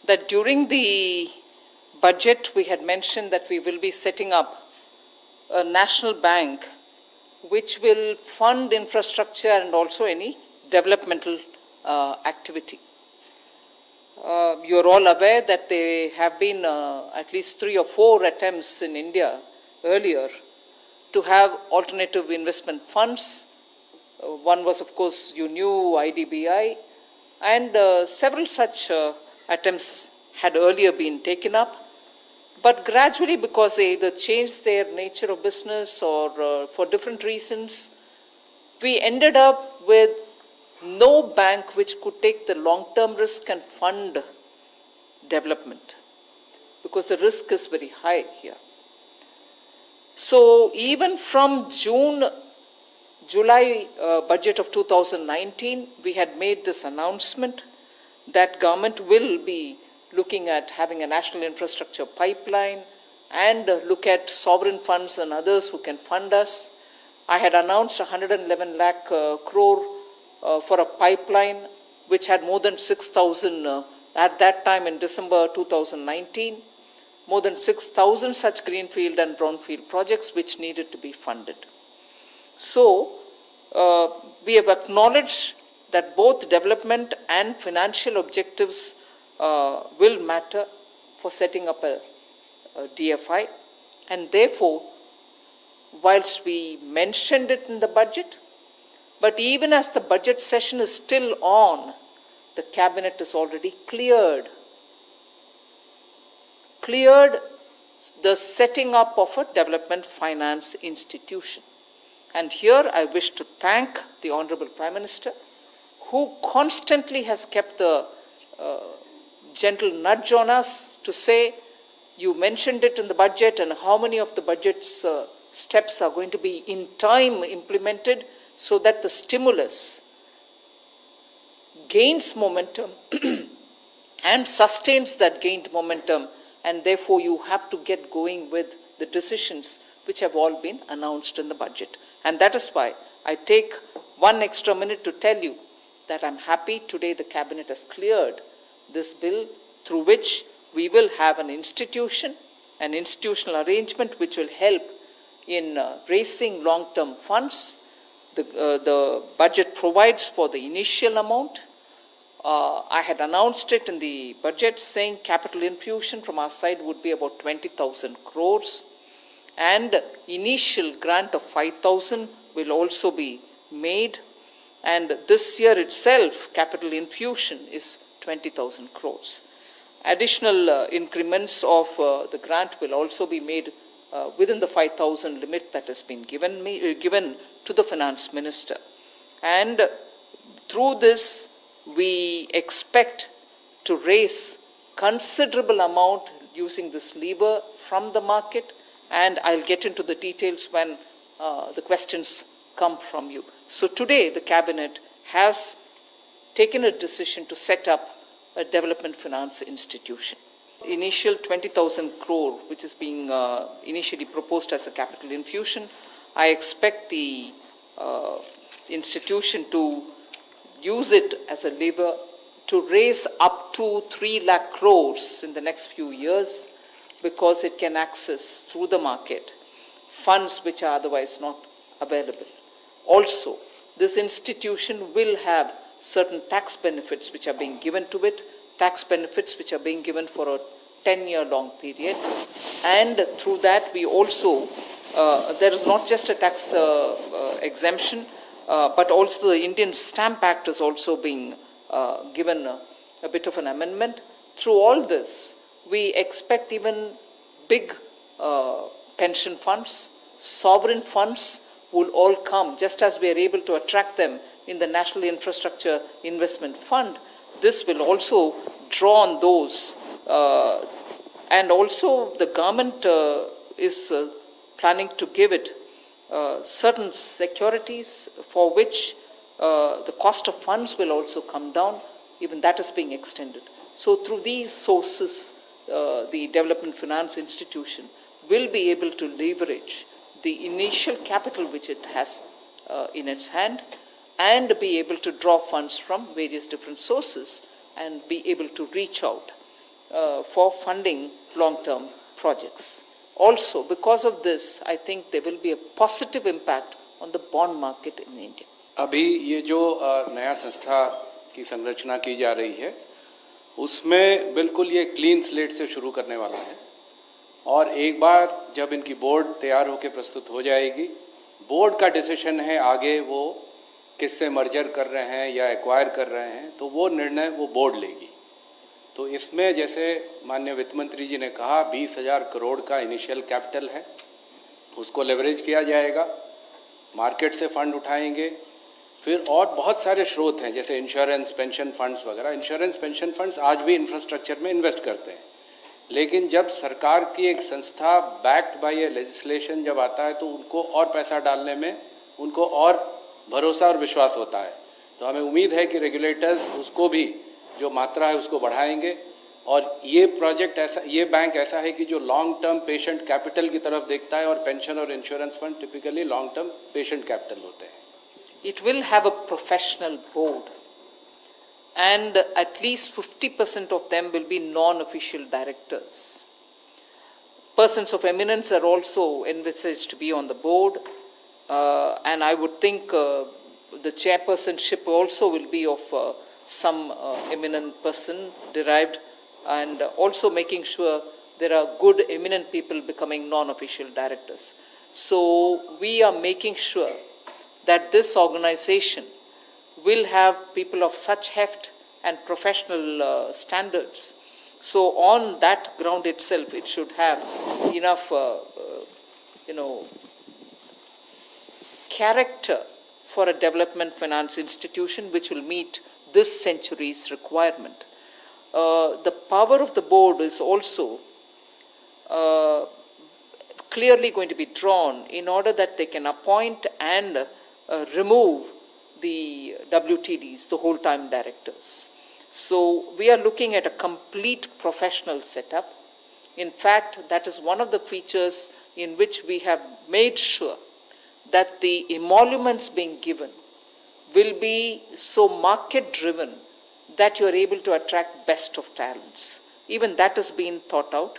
that during the budget we had mentioned that we will be setting up a national bank which will fund infrastructure and also any developmental activity. You are all aware that there have been at least 3 or 4 attempts in India earlier to have alternative investment funds. One was, of course, you knew, IDBI, and several such attempts had earlier been taken up. But gradually, because they either changed their nature of business or for different reasons, we ended up with no bank which could take the long-term risk and fund development, because the risk is very high here. So even from July budget of 2019, we had made this announcement that government will be looking at having a national infrastructure pipeline and look at sovereign funds and others who can fund us. I had announced 111 lakh crore for a pipeline which had more than 6,000 at that time in December 2019, more than 6,000 such greenfield and brownfield projects which needed to be funded. So we have acknowledged that both development and financial objectives will matter for setting up a DFI, and therefore, whilst we mentioned it in the budget, but even as the budget session is still on, the cabinet is already cleared the setting up of a development finance institution. And here I wish to thank the Honorable Prime Minister, who constantly has kept the gentle nudge on us to say, you mentioned it in the budget, and how many of the budget's steps are going to be in time implemented so that the stimulus gains momentum and sustains that gained momentum, and therefore you have to get going with the decisions which have all been announced in the budget. And that is why I take 1 extra minute to tell you that I'm happy today the cabinet has cleared this bill through which we will have an institutional arrangement which will help in raising long-term funds. The budget provides for the initial amount. I had announced it in the budget saying capital infusion from our side would be about 20,000 crores, and initial grant of 5,000 will also be made, and this year itself capital infusion is 20,000 crores. Additional increments of the grant will also be made within the 5,000 limit that has been given to the finance minister. And through this, we expect to raise considerable amount using this lever from the market, and I'll get into the details when the questions come from you. So today, the cabinet has taken a decision to set up a development finance institution. Initial 20,000 crore, which is being initially proposed as a capital infusion, I expect the institution to use it as a lever to raise up to 3 lakh crores in the next few years, because it can access through the market funds which are otherwise not available. Also, this institution will have certain tax benefits which are being given to it, tax benefits which are being given for a 10-year long period. And through that, we also, there is not just a tax exemption, but also the Indian Stamp Act is also being given a bit of an amendment. Through all this, we expect even big pension funds, sovereign funds will all come, just as we are able to attract them in the National Infrastructure Investment Fund. This will also draw on those. And also the government is planning to give it certain securities for which the cost of funds will also come down. Even that is being extended. So through these sources, the Development Finance Institution will be able to leverage the initial capital which it has in its hand, and be able to draw funds from various different sources and be able to reach out for funding long-term projects. Also, because of this, I think there will be a positive impact on the bond market in India. अभी ये जो नया संस्था की संरचना की जा रही है उसमें बिल्कुल ये क्लीन स्लेट से शुरू करने वाला है और एक बार जब इनकी बोर्ड तैयार होकर प्रस्तुत हो जाएगी, बोर्ड का डिसीजन है आगे वो किससे मर्जर कर रहे हैं या एक्वायर कर रहे हैं, तो वो निर्णय वो बोर्ड लेगी। तो इसमें जैसे माननीय वित्त मंत्री जी ने कहा 20,000 करोड़ का इनिशियल कैपिटल है, उसको लेवरेज किया जाएगा, मार्केट से फंड उठाएंगे, फिर और बहुत सारे स्रोत हैं जैसे इंश्योरेंस, पेंशन फंड्स वगैरह। इंश्योरेंस, पेंशन फंड्स आज भी इंफ्रास्ट्रक्चर में इन्वेस्ट करते हैं, लेकिन जब सरकार की एक संस्था बैक्ड बाय ए लेजिस्लेशन जब आता है तो उनको और पैसा डालने में उनको और भरोसा और विश्वास होता है। तो हमें उम्मीद है कि रेगुलेटर्स उसको भी जो मात्रा है उसको बढ़ाएंगे और ये प्रोजेक्ट ऐसा, ये बैंक ऐसा है कि जो लॉन्ग टर्म पेशेंट कैपिटल की तरफ देखता है और पेंशन और insurance fund typically long term patient capital होते हैं। It will have a professional board, and at least 50% of them will be non-official directors. Persons of eminence are also envisaged to be on the board, and I would think the chairpersonship also will be of some eminent person derived, and also making sure there are good eminent people becoming non-official directors. So we are making sure that this organization will have people of such heft and professional standards. So on that ground itself, it should have enough, character for a development finance institution which will meet this century's requirement. The power of the board is also clearly going to be drawn in order that they can appoint and remove the WTDs, the whole-time directors. So we are looking at a complete professional setup. In fact, that is one of the features in which we have made sure that the emoluments being given will be so market-driven that you are able to attract best of talents. Even that has been thought out.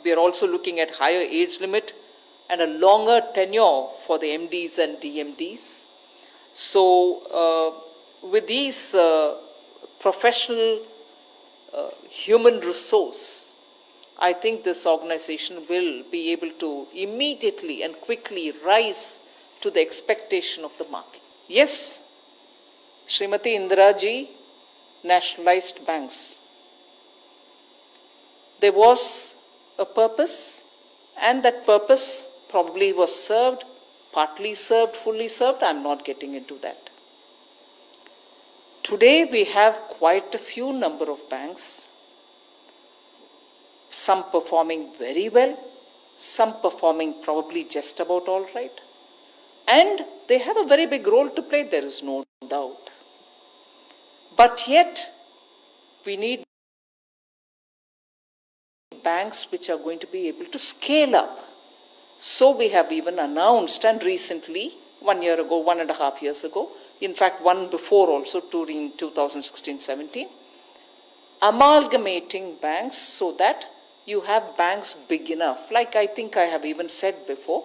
We are also looking at higher age limit and a longer tenure for the MDs and DMDs. So with these professional human resource, I think this organization will be able to immediately and quickly rise to the expectation of the market. Yes, Srimati Indira ji nationalized banks. There was a purpose, and that purpose probably was served, partly served, fully served. I'm not getting into that. Today we have quite a few number of banks, some performing very well, some performing probably just about all right. And they have a very big role to play, there is no doubt. But yet, we need banks which are going to be able to scale up. So we have even announced, and recently, 1 year ago, 1.5 years ago, in fact one before also during 2016-17, amalgamating banks so that you have banks big enough. Like I think I have even said before,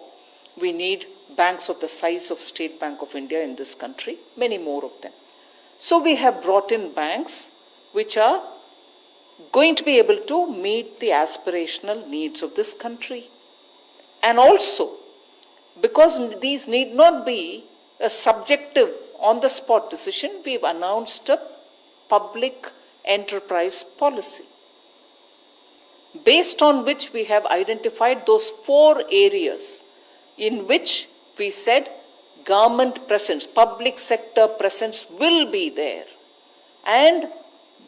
we need banks of the size of State Bank of India in this country, many more of them. So we have brought in banks which are going to be able to meet the aspirational needs of this country. And also, because these need not be a subjective on-the-spot decision, we've announced a public enterprise policy, based on which we have identified those 4 areas in which we said government presence, public sector presence will be there, and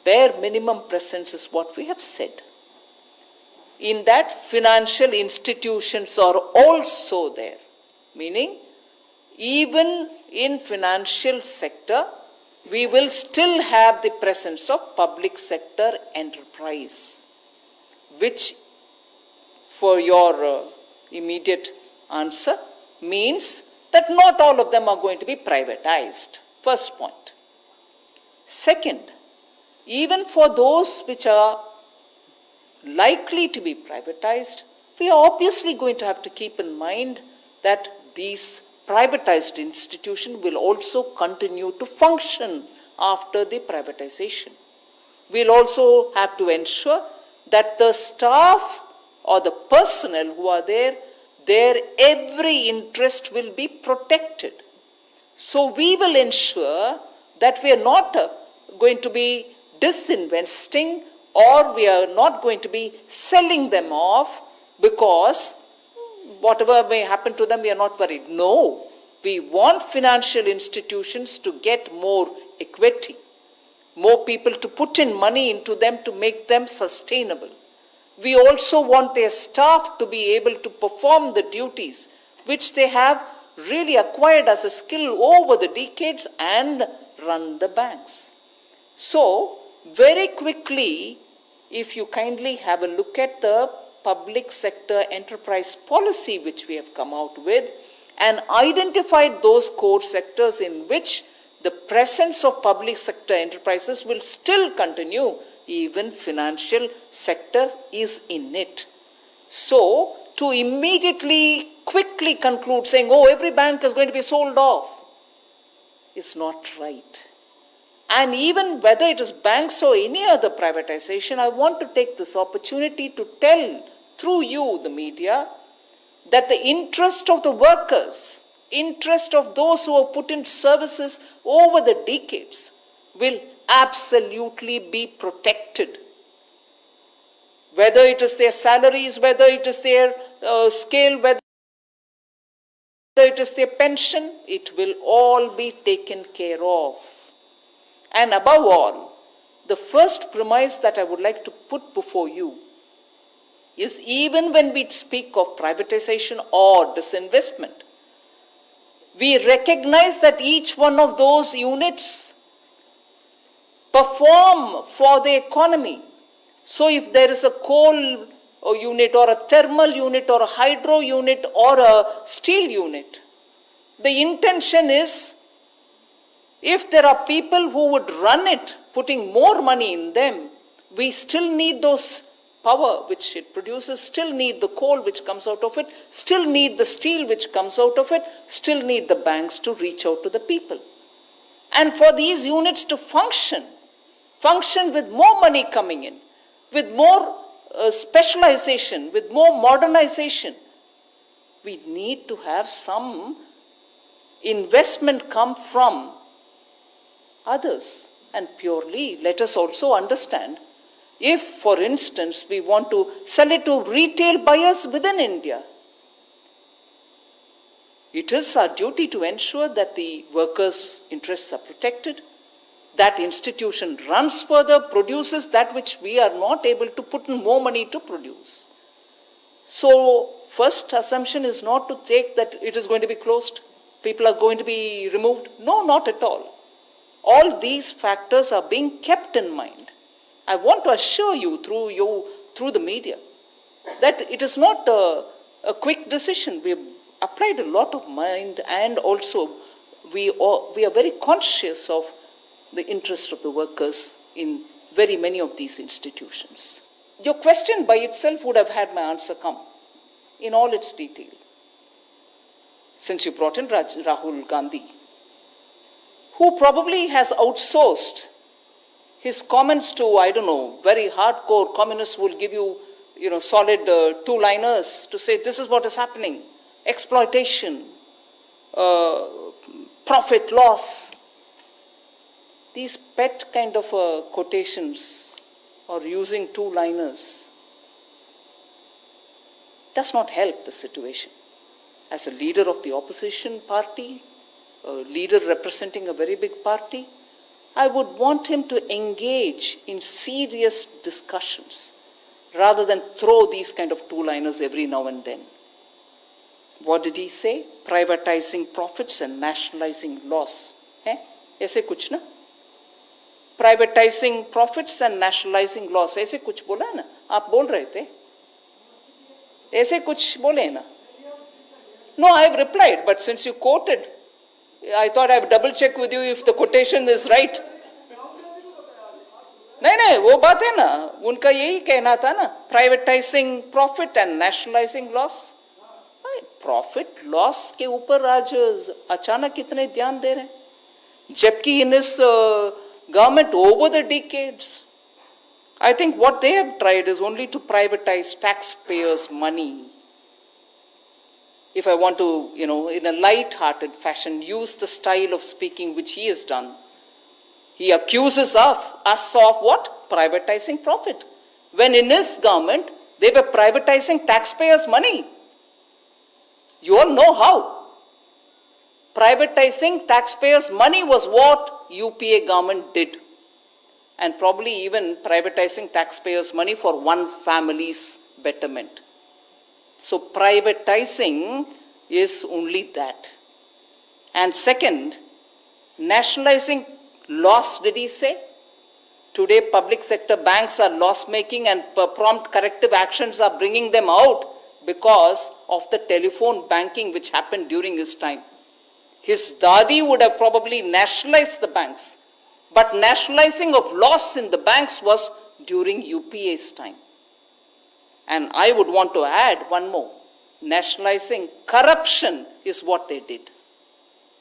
bare minimum presence is what we have said. In that, financial institutions are also there, meaning even in financial sector, we will still have the presence of public sector enterprise, which for your immediate answer means that not all of them are going to be privatized. First point. Second, even for those which are likely to be privatized, we are obviously going to have to keep in mind that these privatized institutions will also continue to function after the privatization. We'll also have to ensure that the staff or the personnel who are there, their every interest will be protected. So we will ensure that we are not going to be disinvesting, or we are not going to be selling them off because whatever may happen to them, we are not worried. No, we want financial institutions to get more equity, more people to put in money into them to make them sustainable. We also want their staff to be able to perform the duties which they have really acquired as a skill over the decades and run the banks. So, very quickly, if you kindly have a look at the public sector enterprise policy which we have come out with and identified those core sectors in which the presence of public sector enterprises will still continue, even financial sector is in it. So, to immediately, quickly conclude saying, oh, every bank is going to be sold off, is not right. And even whether it is banks or any other privatization, I want to take this opportunity to tell through you, the media, that the interest of the workers, interest of those who have put in services over the decades will absolutely be protected. Whether it is their salaries, whether it is their scale, whether it is their pension, it will all be taken care of. And above all, the first premise that I would like to put before you is, even when we speak of privatization or disinvestment, we recognize that each one of those units perform for the economy. So if there is a coal unit or a thermal unit or a hydro unit or a steel unit, the intention is, if there are people who would run it, putting more money in them, we still need those power which it produces, still need the coal which comes out of it, still need the steel which comes out of it, still need the banks to reach out to the people. And for these units to function with more money coming in, with more specialization, with more modernization, we need to have some investment come from others. And purely, let us also understand, if, for instance, we want to sell it to retail buyers within India, it is our duty to ensure that the workers' interests are protected, that institution runs further, produces that which we are not able to put in more money to produce. So, first assumption is not to take that it is going to be closed, people are going to be removed. No, not at all. All these factors are being kept in mind. I want to assure you through the media that it is not a quick decision. We have applied a lot of mind, and also we are very conscious of the interest of the workers in very many of these institutions. Your question by itself would have had my answer come in all its detail. Since you brought in Rahul Gandhi, who probably has outsourced his comments to, I don't know, very hardcore communists will give you, solid two-liners to say this is what is happening, exploitation, profit loss. These pet kind of quotations or using two-liners does not help the situation. As a leader of the opposition party, a leader representing a very big party, I would want him to engage in serious discussions rather than throw these kind of two-liners every now and then. What did he say? Privatizing profits and nationalizing loss. ऐसे कुछ ना? Privatizing profits and nationalizing loss. ऐसे कुछ बोला ना? आप बोल रहे थे? ऐसे कुछ बोले ना? No, I have replied, but since you quoted, I thought I would double check with you if the quotation is right. नहीं नहीं, वो बात है ना, उनका यही कहना था ना, privatising profit and nationalising loss. Profit loss के ऊपर आज अचानक इतने ध्यान दे रहे हैं, जबकि इन इस government over the decades, I think what they have tried is only to privatize taxpayers' money. If I want to, in a light-hearted fashion, use the style of speaking which he has done, he accuses us of what? Privatizing profit. When in his government, they were privatizing taxpayers' money. You all know how. Privatizing taxpayers' money was what UPA government did. And probably even privatizing taxpayers' money for one family's betterment. So privatizing is only that. And second, nationalizing loss, did he say? Today public sector banks are loss making and prompt corrective actions are bringing them out because of the telephone banking which happened during his time. His daddy would have probably nationalized the banks. But nationalizing of loss in the banks was during UPA's time. And I would want to add one more. Nationalizing corruption is what they did.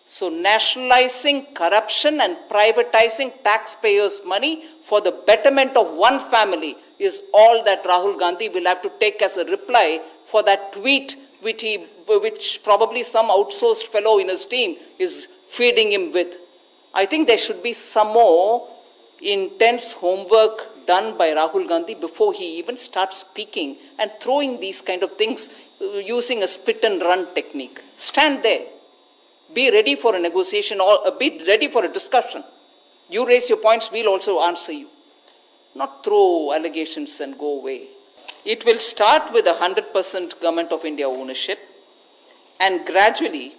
So nationalizing corruption and privatizing taxpayers' money for the betterment of one family is all that Rahul Gandhi will have to take as a reply for that tweet which probably some outsourced fellow in his team is feeding him with. I think there should be some more intense homework done by Rahul Gandhi before he even starts speaking and throwing these kind of things using a spit and run technique. Stand there. Be ready for a negotiation or be ready for a discussion. You raise your points, we'll also answer you. Not throw allegations and go away. It will start with 100% Government of India ownership and gradually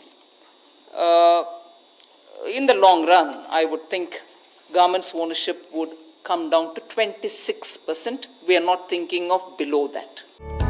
in the long run, I would think government's ownership would come down to 26%. We are not thinking of below that.